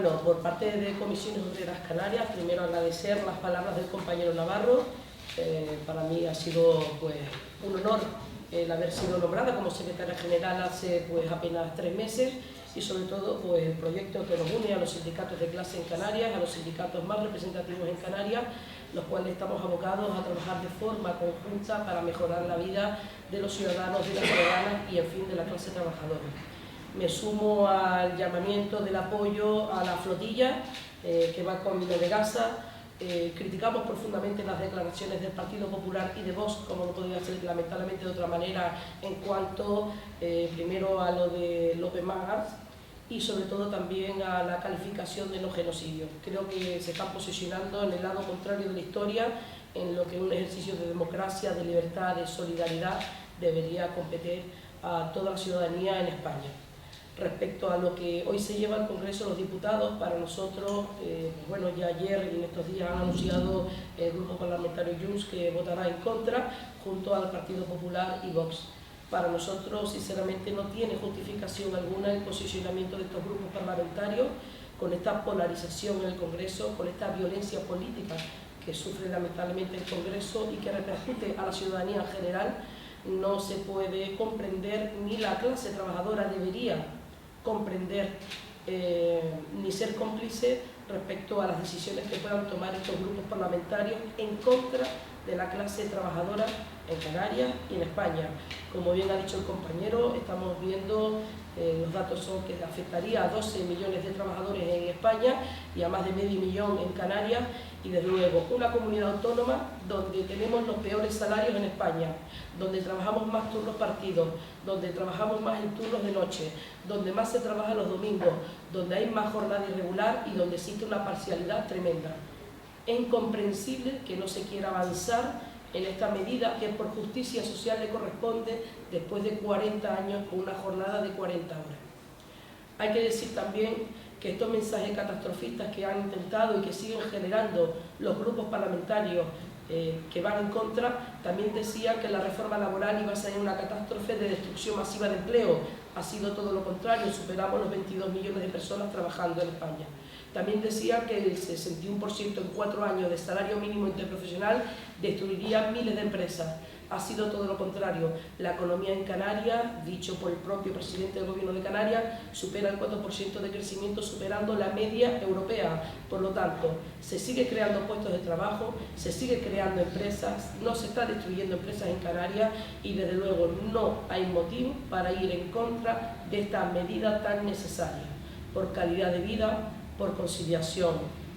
Bueno, por parte de Comisiones Obreras Canarias, primero agradecer las palabras del compañero Navarro. Para mí ha sido pues, un honor el haber sido nombrada como secretaria general hace pues, apenas 3 meses y sobre todo pues, el proyecto que nos une a los sindicatos de clase en Canarias, a los sindicatos más representativos en Canarias, los cuales estamos abocados a trabajar de forma conjunta para mejorar la vida de los ciudadanos, de las ciudadanas y en fin de la clase trabajadora. Me sumo al llamamiento del apoyo a la flotilla que va con Medegasa. Criticamos profundamente las declaraciones del Partido Popular y de Vox, como no podía ser lamentablemente de otra manera, en cuanto primero a lo de López Magars y sobre todo también a la calificación de no genocidio. Creo que se están posicionando en el lado contrario de la historia, en lo que un ejercicio de democracia, de libertad, de solidaridad debería competir a toda la ciudadanía en España. Respecto a lo que hoy se lleva al Congreso de los Diputados, para nosotros, bueno, ya ayer y en estos días han anunciado el Grupo Parlamentario Junts que votará en contra, junto al Partido Popular y Vox. Para nosotros, sinceramente, no tiene justificación alguna el posicionamiento de estos grupos parlamentarios con esta polarización en el Congreso, con esta violencia política que sufre lamentablemente el Congreso y que repercute a la ciudadanía en general. No se puede comprender, ni la clase trabajadora debería comprender ni ser cómplice respecto a las decisiones que puedan tomar estos grupos parlamentarios en contra de la clase trabajadora en Canarias y en España. Como bien ha dicho el compañero, estamos viendo, los datos son que afectaría a 12 millones de trabajadores en España y a más de medio millón en Canarias, y desde luego una comunidad autónoma donde tenemos los peores salarios en España, donde trabajamos más turnos partidos, donde trabajamos más en turnos de noche, donde más se trabaja los domingos, donde hay más jornada irregular y donde existe una parcialidad tremenda. Es incomprensible que no se quiera avanzar en esta medida que por justicia social le corresponde después de 40 años con una jornada de 40 horas. Hay que decir también que estos mensajes catastrofistas que han intentado y que siguen generando los grupos parlamentarios que van en contra, también decían que la reforma laboral iba a ser una catástrofe de destrucción masiva de empleo. Ha sido todo lo contrario, superamos los 22 millones de personas trabajando en España. También decía que el 61% en 4 años de salario mínimo interprofesional destruiría miles de empresas. Ha sido todo lo contrario. La economía en Canarias, dicho por el propio presidente del Gobierno de Canarias, supera el 4% de crecimiento, superando la media europea. Por lo tanto, se sigue creando puestos de trabajo, se sigue creando empresas, no se está destruyendo empresas en Canarias y desde luego no hay motivo para ir en contra de esta medida tan necesaria. Por calidad de vida, por conciliación,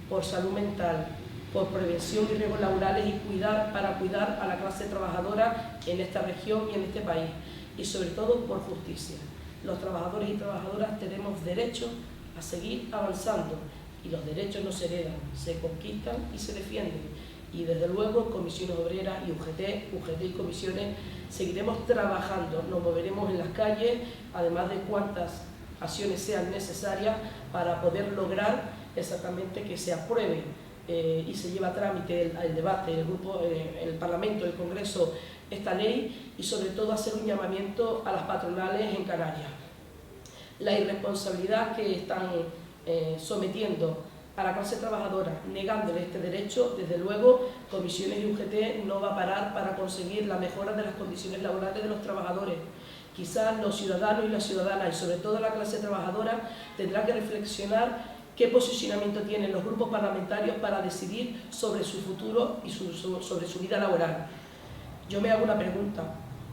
por salud mental, por prevención y riesgos laborales y para cuidar a la clase trabajadora en esta región y en este país. Y sobre todo por justicia. Los trabajadores y trabajadoras tenemos derecho a seguir avanzando y los derechos no se heredan, se conquistan y se defienden. Y desde luego Comisiones Obreras y UGT y Comisiones seguiremos trabajando, nos moveremos en las calles, además de cuantas acciones sean necesarias para poder lograr exactamente que se apruebe y se lleva a trámite el debate, el Parlamento, el Congreso, esta ley, y sobre todo hacer un llamamiento a las patronales en Canarias. La irresponsabilidad que están sometiendo a la clase trabajadora, negándole este derecho, desde luego Comisiones y UGT no va a parar para conseguir la mejora de las condiciones laborales de los trabajadores. Quizás los ciudadanos y las ciudadanas, y sobre todo la clase trabajadora, tendrá que reflexionar qué posicionamiento tienen los grupos parlamentarios para decidir sobre su futuro y sobre su vida laboral. Yo me hago una pregunta: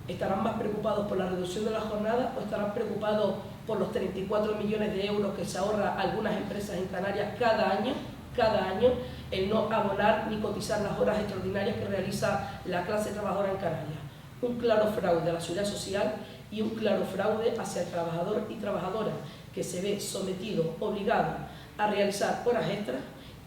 ¿estarán más preocupados por la reducción de la jornada o estarán preocupados por los 34 millones de euros que se ahorra algunas empresas en Canarias cada año en no abonar ni cotizar las horas extraordinarias que realiza la clase trabajadora en Canarias? Un claro fraude a la seguridad social y un claro fraude hacia el trabajador y trabajadora, que se ve sometido, obligado a realizar horas extras,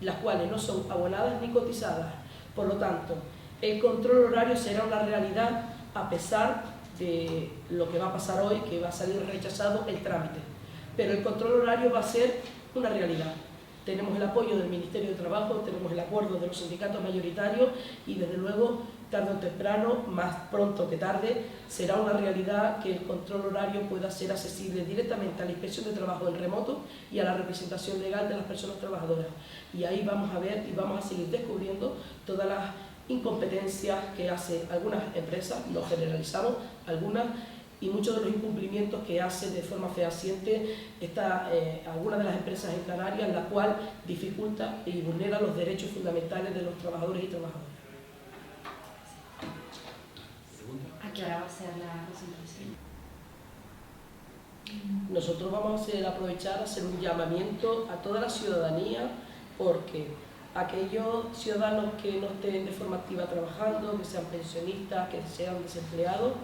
las cuales no son abonadas ni cotizadas. Por lo tanto, el control horario será una realidad a pesar de lo que va a pasar hoy, que va a salir rechazado el trámite. Pero el control horario va a ser una realidad. Tenemos el apoyo del Ministerio de Trabajo, tenemos el acuerdo de los sindicatos mayoritarios y desde luego tarde o temprano, más pronto que tarde, será una realidad que el control horario pueda ser accesible directamente a la inspección de trabajo en remoto y a la representación legal de las personas trabajadoras. Y ahí vamos a ver y vamos a seguir descubriendo todas las incompetencias que hacen algunas empresas, no generalizamos, algunas, y muchos de los incumplimientos que hacen de forma fehaciente algunas de las empresas en Canarias, la cual dificulta y vulnera los derechos fundamentales de los trabajadores y trabajadoras. ¿A qué hora va a ser la presentación? Nosotros vamos a hacer un llamamiento a toda la ciudadanía, porque aquellos ciudadanos que no estén de forma activa trabajando, que sean pensionistas, que sean desempleados,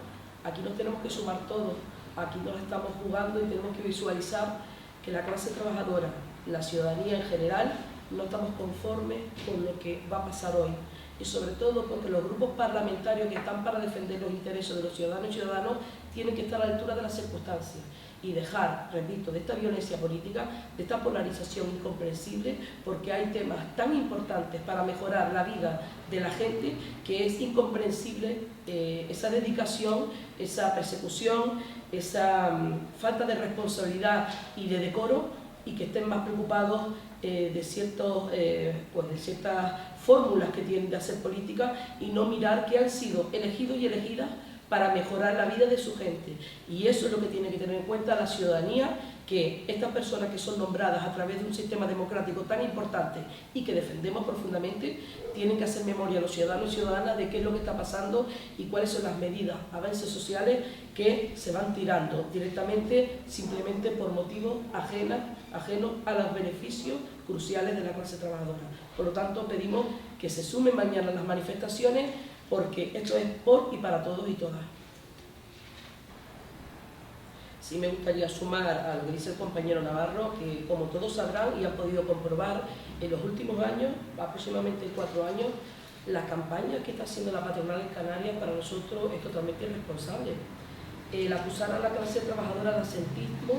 aquí nos tenemos que sumar todos, aquí nos estamos jugando y tenemos que visualizar que la clase trabajadora, la ciudadanía en general, no estamos conformes con lo que va a pasar hoy. Y sobre todo porque los grupos parlamentarios que están para defender los intereses de los ciudadanos y ciudadanos tienen que estar a la altura de las circunstancias y dejar, repito, de esta violencia política, de esta polarización incomprensible, porque hay temas tan importantes para mejorar la vida de la gente que es incomprensible esa dedicación, esa persecución, esa falta de responsabilidad y de decoro, y que estén más preocupados de ciertas fórmulas que tienen de hacer política y no mirar que han sido elegidos y elegidas para mejorar la vida de su gente. Y eso es lo que tiene que tener en cuenta la ciudadanía, que estas personas que son nombradas a través de un sistema democrático tan importante y que defendemos profundamente, tienen que hacer memoria a los ciudadanos y ciudadanas de qué es lo que está pasando y cuáles son las medidas, avances sociales que se van tirando directamente, simplemente por motivos ajenos a los beneficios cruciales de la clase trabajadora. Por lo tanto, pedimos que se sumen mañana a las manifestaciones, porque esto es por y para todos y todas. Sí me gustaría sumar a lo que dice el compañero Navarro, que como todos sabrán y han podido comprobar en los últimos años, aproximadamente 4 años, la campaña que está haciendo la patronal en Canarias para nosotros es totalmente irresponsable. El acusar a la clase trabajadora de asentismo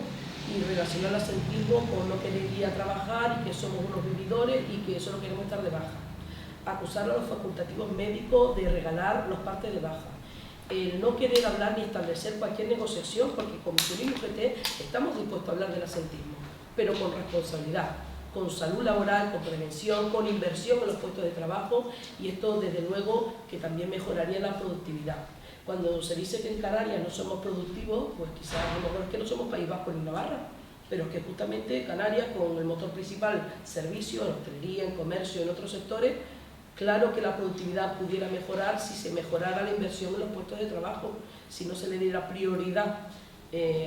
y relacionar el asentismo con no querer ir a trabajar y que somos unos vividores y que solo queremos estar de baja. Acusar a los facultativos médicos de regalar los partes de baja. El no querer hablar ni establecer cualquier negociación, porque Comisión y UGT estamos dispuestos a hablar del asentismo, pero con responsabilidad, con salud laboral, con prevención, con inversión en los puestos de trabajo, y esto desde luego que también mejoraría la productividad. Cuando se dice que en Canarias no somos productivos, pues quizás a lo mejor es que no somos País Vasco ni Navarra, pero es que justamente Canarias, con el motor principal, servicio, en hostelería, en comercio, en otros sectores, claro que la productividad pudiera mejorar si se mejorara la inversión en los puestos de trabajo, si no se le diera prioridad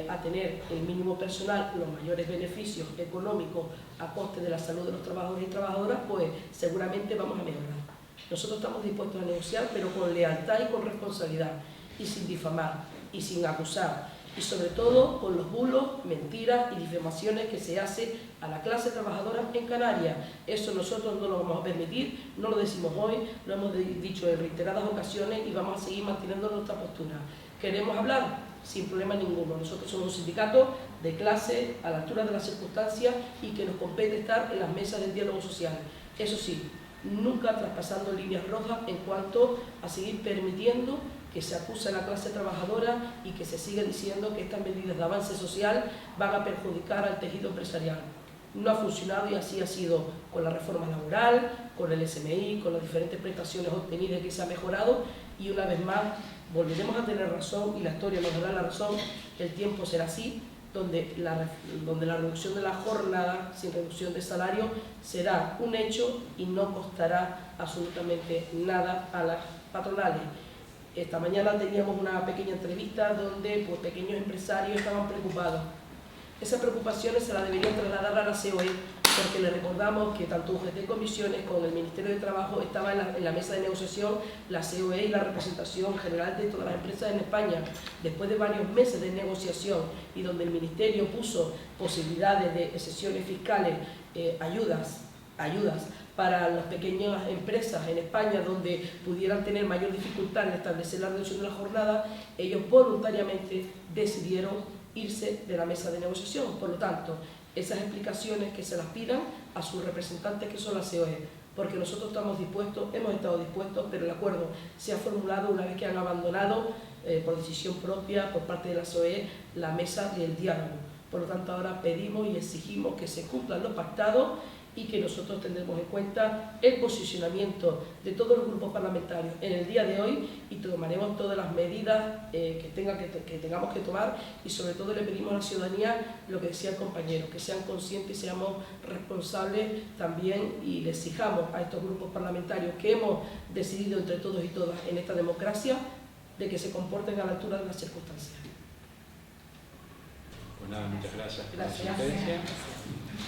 a tener el mínimo personal, los mayores beneficios económicos a coste de la salud de los trabajadores y trabajadoras, pues seguramente vamos a mejorar. Nosotros estamos dispuestos a negociar, pero con lealtad y con responsabilidad, y sin difamar, y sin acusar, y sobre todo con los bulos, mentiras y difamaciones que se hace a la clase trabajadora en Canarias. Eso nosotros no lo vamos a permitir, no lo decimos hoy, lo hemos dicho en reiteradas ocasiones y vamos a seguir manteniendo nuestra postura. ¿Queremos hablar? Sin problema ninguno. Nosotros somos un sindicato de clase a la altura de las circunstancias y que nos compete estar en las mesas del diálogo social. Eso sí, nunca traspasando líneas rojas en cuanto a seguir permitiendo que se acuse a la clase trabajadora y que se sigue diciendo que estas medidas de avance social van a perjudicar al tejido empresarial. No ha funcionado y así ha sido con la reforma laboral, con el SMI, con las diferentes prestaciones obtenidas que se ha mejorado, y una vez más volveremos a tener razón y la historia nos dará la razón. El tiempo será así, donde la reducción de la jornada sin reducción de salario será un hecho y no costará absolutamente nada a las patronales. Esta mañana teníamos una pequeña entrevista donde pues, pequeños empresarios estaban preocupados. Esas preocupaciones se las deberían trasladar a la COE, porque le recordamos que tanto UGT Comisiones como el Ministerio de Trabajo estaban en la mesa de negociación, la COE y la representación general de todas las empresas en España, después de varios meses de negociación y donde el Ministerio puso posibilidades de exenciones fiscales, ayudas para las pequeñas empresas en España donde pudieran tener mayor dificultad en establecer la reducción de la jornada. Ellos voluntariamente decidieron irse de la mesa de negociación. Por lo tanto, esas explicaciones que se las pidan a sus representantes, que son la COE. porque nosotros estamos dispuestos, hemos estado dispuestos, pero el acuerdo se ha formulado una vez que han abandonado, por decisión propia, por parte de la SOE, la mesa y el diálogo. Por lo tanto, ahora pedimos y exigimos que se cumplan los pactados y que nosotros tendremos en cuenta el posicionamiento de todos los grupos parlamentarios en el día de hoy y tomaremos todas las medidas que tengamos que tomar, y sobre todo le pedimos a la ciudadanía lo que decía el compañero, que sean conscientes y seamos responsables también, y le exijamos a estos grupos parlamentarios que hemos decidido entre todos y todas en esta democracia de que se comporten a la altura de las circunstancias. Pues nada, muchas gracias por la Gracias. asistencia.